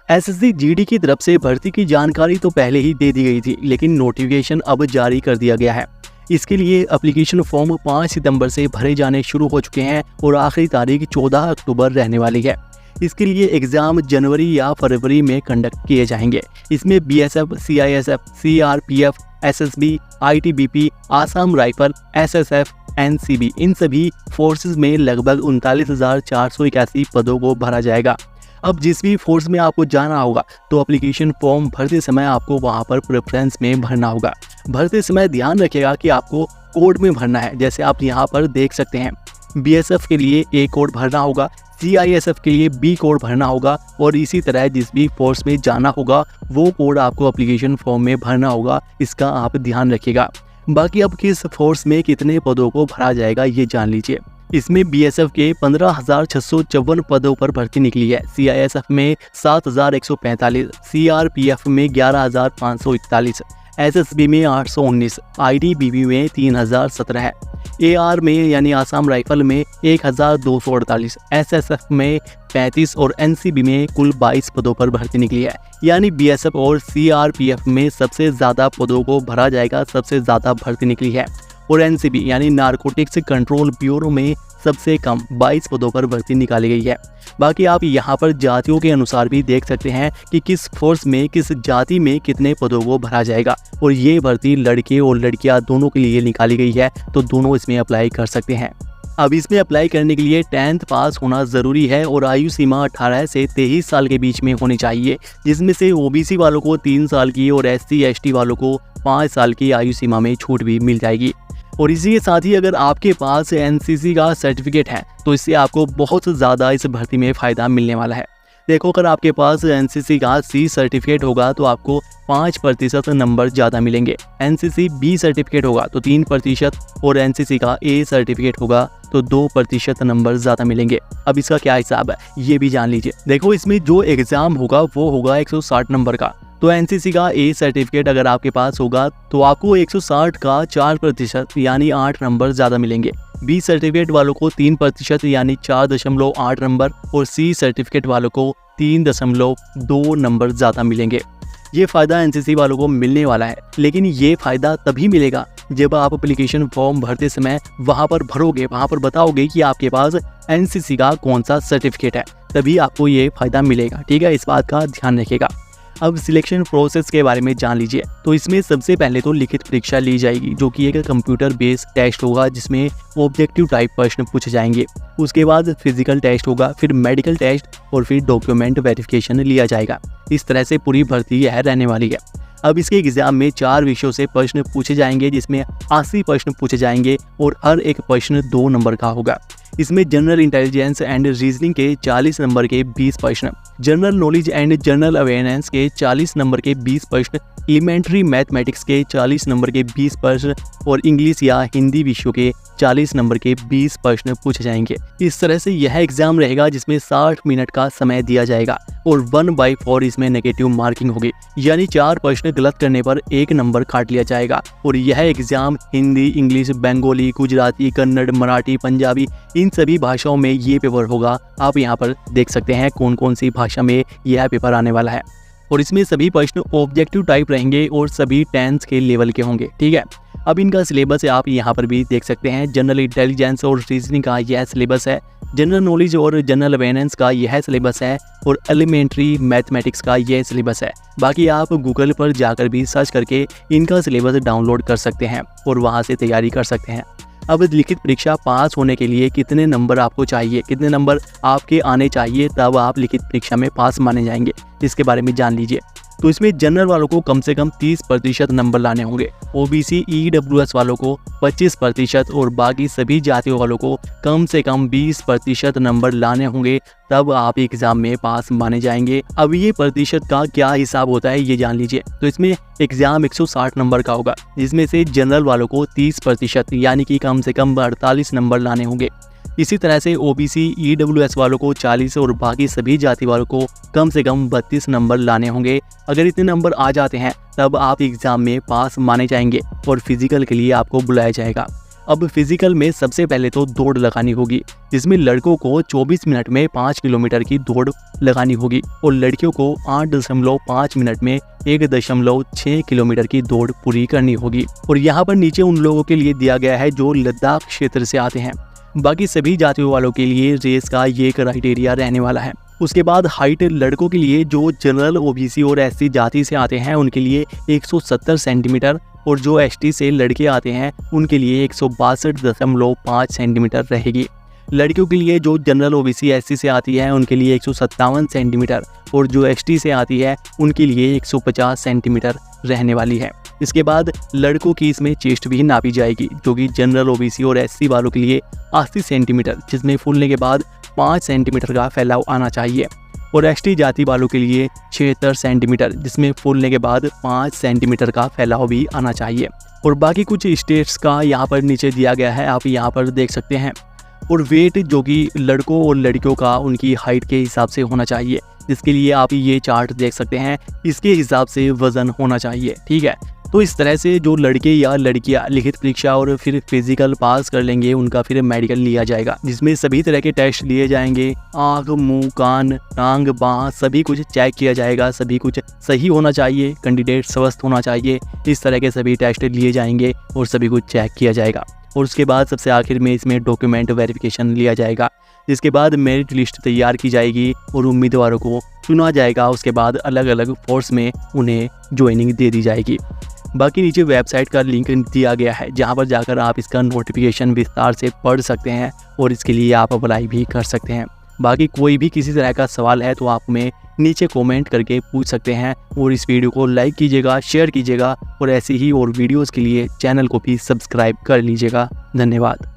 SSC GD की तरफ से भर्ती की जानकारी तो पहले ही दे दी गई थी, लेकिन नोटिफिकेशन अब जारी कर दिया गया है। इसके लिए एप्लीकेशन फॉर्म 5 सितंबर से भरे जाने शुरू हो चुके हैं और आखिरी तारीख 14 अक्टूबर रहने वाली है। इसके लिए एग्जाम जनवरी या फरवरी में कंडक्ट किए जाएंगे। इसमें BSF, CISF, CRPF, SSB, ITBP, Assam rifle, SSF, NCB इन सभी फोर्सेस में लगभग 39,481 पदों को भरा जाएगा। अब जिस भी फोर्स में आपको जाना होगा तो एप्लीकेशन फॉर्म भरते समय आपको वहां पर प्रेफरेंस में भरना होगा। भरते समय ध्यान रखिएगा कि आपको कोड में भरना है। जैसे आप यहाँ पर देख सकते हैं, बीएसएफ के लिए ए कोड भरना होगा, सीआईएसएफ के लिए बी कोड भरना होगा और इसी तरह जिस भी फोर्स में जाना होगा वो कोड आपको एप्लीकेशन फॉर्म में भरना होगा। इसका आप ध्यान रखिएगा। बाकी अब किस फोर्स में कितने पदों को भरा जाएगा ये जान लीजिए। इसमें बीएसएफ के 15,654 पदों पर भर्ती निकली है, सीआईएसएफ में 7,145, सीआरपीएफ में 11,541, एसएसबी में 819, आईटीबीपी में 3,017 है, एआर में यानी आसाम राइफल में 1,248, एसएसएफ में 35 और एनसीबी में कुल 22 पदों पर भर्ती निकली है। यानी बीएसएफ और सीआरपीएफ में सबसे ज़्यादा पदों को भरा जाएगा, सबसे ज़्यादा भर्ती निकली है। और एनसीबी यानी नारकोटिक्स कंट्रोल ब्यूरो में सबसे कम 22 पदों पर भर्ती निकाली गई है। बाकी आप यहाँ पर जातियों के अनुसार भी देख सकते हैं कि किस फोर्स में किस जाति में कितने पदों को भरा जाएगा। और ये भर्ती लड़के और लड़कियाँ दोनों के लिए निकाली गई है, तो दोनों इसमें अप्लाई कर सकते हैं। अब इसमें अप्लाई करने के लिए 10th पास होना ज़रूरी है और आयु सीमा 18 से 23 साल के बीच में होनी चाहिए, जिसमें से ओबीसी वालों को 3 साल की और एससी एसटी वालों को 5 साल की आयु सीमा में छूट भी मिल जाएगी। और इसी के साथ ही अगर आपके पास एनसीसी का सर्टिफिकेट है तो इससे आपको बहुत ज़्यादा इस भर्ती में फ़ायदा मिलने वाला है। देखो, अगर आपके पास एनसीसी का सी सर्टिफिकेट होगा तो आपको 5% नंबर ज़्यादा मिलेंगे। एनसीसी बी सर्टिफिकेट होगा तो 3% और एनसीसी का ए सर्टिफिकेट होगा तो 2% नंबर ज़्यादा मिलेंगे। अब इसका क्या हिसाब है ये भी जान लीजिए। देखो, इसमें जो एग्ज़ाम होगा वो होगा 160 नंबर का। तो एनसीसी का ए सर्टिफिकेट अगर आपके पास होगा तो आपको 160 का 4% यानी 8 नंबर ज़्यादा मिलेंगे। बी सर्टिफिकेट वालों को 3% यानी 4.8 नंबर और सी सर्टिफिकेट वालों को 3.2 नंबर ज़्यादा मिलेंगे। ये फ़ायदा एनसीसी वालों को मिलने वाला है, लेकिन ये फ़ायदा तभी मिलेगा जब आप एप्लीकेशन फॉर्म भरते समय वहाँ पर भरोगे, वहाँ पर बताओगे कि आपके पास एनसीसी का कौन सा सर्टिफिकेट है, तभी आपको ये फ़ायदा मिलेगा। ठीक है, इस बात का ध्यान रखिएगा। अब सिलेक्शन प्रोसेस के बारे में जान लीजिए। तो इसमें सबसे पहले तो लिखित परीक्षा ली जाएगी, जो कि एक कंप्यूटर बेस्ड टेस्ट होगा जिसमें ऑब्जेक्टिव टाइप प्रश्न पूछे जाएंगे। उसके बाद फिजिकल टेस्ट होगा, फिर मेडिकल टेस्ट और फिर डॉक्यूमेंट वेरिफिकेशन लिया जाएगा। इस तरह से पूरी भर्ती यह रहने वाली है। अब इसके एग्जाम में 4 विषयों से प्रश्न पूछे जाएंगे, जिसमें 80 प्रश्न पूछे जाएंगे और हर एक प्रश्न 2 नंबर का होगा। इसमें जनरल इंटेलिजेंस एंड रीजनिंग के 40 नंबर के 20 प्रश्न, general knowledge and general awareness के 40 नंबर के 20 प्रश्न, एलिमेंट्री मैथमेटिक्स के 40 नंबर के 20 प्रश्न और इंग्लिश या हिंदी विषयों के 40 नंबर के 20 प्रश्न पूछे जाएंगे। इस तरह से यह एग्जाम रहेगा जिसमें 60 मिनट का समय दिया जाएगा और 1/4 इसमें नेगेटिव मार्किंग होगी, यानी 4 प्रश्न गलत करने पर 1 नंबर काट लिया जाएगा। और यह एग्जाम हिंदी, इंग्लिश, बंगाली, गुजराती, कन्नड़, मराठी, पंजाबी इन सभी भाषाओं में ये पेपर होगा। आप यहाँ पर देख सकते हैं कौन कौन सी भाषा में यह पेपर आने वाला है। और इसमें सभी प्रश्न ऑब्जेक्टिव टाइप रहेंगे और सभी 10th के लेवल के होंगे। ठीक है, अब इनका सिलेबस आप यहाँ पर भी देख सकते हैं। जनरल इंटेलिजेंस और रीजनिंग का यह सिलेबस है, जनरल नॉलेज और जनरल अवेयरनेस का यह सिलेबस है और एलिमेंट्री मैथमेटिक्स का यह सिलेबस है। बाकी आप गूगल पर जाकर भी सर्च करके इनका सिलेबस डाउनलोड कर सकते हैं और वहाँ से तैयारी कर सकते हैं। अब लिखित परीक्षा पास होने के लिए कितने नंबर आपको चाहिए, कितने नंबर आपके आने चाहिए तब आप लिखित परीक्षा में पास माने जाएंगे, इसके बारे में जान लीजिए। तो इसमें जनरल वालों को कम से कम 30% नंबर लाने होंगे, ओबीसी ईडब्ल्यूएस वालों को 25% और बाकी सभी जातियों वालों को कम से कम 20% नंबर लाने होंगे, तब आप एग्जाम में पास माने जाएंगे। अब ये प्रतिशत का क्या हिसाब होता है ये जान लीजिए। तो इसमें एग्जाम 160 नंबर का होगा, जिसमें से जनरल वालों को 30% यानी कि कम से कम 48 नंबर लाने होंगे। इसी तरह से ओबीसी ईडब्ल्यूएस वालों को 40 और बाकी सभी जाति वालों को कम से कम 32 नंबर लाने होंगे। अगर इतने नंबर आ जाते हैं तब आप एग्जाम में पास माने जाएंगे और फिजिकल के लिए आपको बुलाया जाएगा। अब फिजिकल में सबसे पहले तो दौड़ लगानी होगी, जिसमें लड़कों को 24 मिनट में 5 किलोमीटर की दौड़ लगानी होगी और लड़कियों को 8.5 मिनट में 1.6 किलोमीटर की दौड़ पूरी करनी होगी। और यहाँ पर नीचे उन लोगों के लिए दिया गया है जो लद्दाख क्षेत्र से आते हैं। बाकी सभी जातियों वालों के लिए रेस का ये क्राइटेरिया रहने वाला है। उसके बाद हाइट लड़कों के लिए जो जनरल ओबीसी और एससी जाति से आते हैं उनके लिए 170 सेंटीमीटर और जो एसटी से लड़के आते हैं उनके लिए 162.5 सेंटीमीटर रहेगी। लड़कियों के लिए जो जनरल ओबीसी एससी से आती है उनके लिए 157 सेंटीमीटर और जो एसटी से आती है उनके लिए 150 सेंटीमीटर रहने वाली है। इसके बाद लड़कों की इसमें चेस्ट भी नापी जाएगी, जो कि जनरल ओबीसी और एससी वालों के लिए 80 सेंटीमीटर, जिसमें फूलने के बाद 5 सेंटीमीटर का फैलाव आना चाहिए, और एसटी जाति वालों के लिए 76 सेंटीमीटर, जिसमें फूलने के बाद 5 सेंटीमीटर का फैलाव भी आना चाहिए। और बाकी कुछ स्टेट्स का यहाँ पर नीचे दिया गया है, आप यहाँ पर देख सकते हैं। और वेट जो कि लड़कों और लड़कियों का उनकी हाइट के हिसाब से होना चाहिए, जिसके लिए आप ये चार्ट देख सकते हैं, इसके हिसाब से वज़न होना चाहिए। ठीक है, तो इस तरह से जो लड़के या लड़कियां लिखित परीक्षा और फिर फिजिकल पास कर लेंगे उनका फिर मेडिकल लिया जाएगा, जिसमें सभी तरह के टेस्ट लिए जाएंगे। आँख, मुंह, कान, टांग, बाँह सभी कुछ चेक किया जाएगा। सभी कुछ सही होना चाहिए, कैंडिडेट स्वस्थ होना चाहिए, इस तरह के सभी टेस्ट लिए जाएंगे और सभी कुछ चेक किया जाएगा। और उसके बाद सबसे आखिर में इसमें डॉक्यूमेंट वेरिफिकेशन लिया जाएगा, जिसके बाद मेरिट लिस्ट तैयार की जाएगी और उम्मीदवारों को चुना जाएगा। उसके बाद अलग अलग फोर्स में उन्हें ज्वाइनिंग दे दी जाएगी। बाकी नीचे वेबसाइट का लिंक दिया गया है, जहां पर जाकर आप इसका नोटिफिकेशन विस्तार से पढ़ सकते हैं और इसके लिए आप अप्लाई भी कर सकते हैं। बाकी कोई भी किसी तरह का सवाल है तो आप हमें नीचे कमेंट करके पूछ सकते हैं। और इस वीडियो को लाइक कीजिएगा, शेयर कीजिएगा और ऐसी ही और वीडियोज़ के लिए चैनल को भी सब्सक्राइब कर लीजिएगा। धन्यवाद।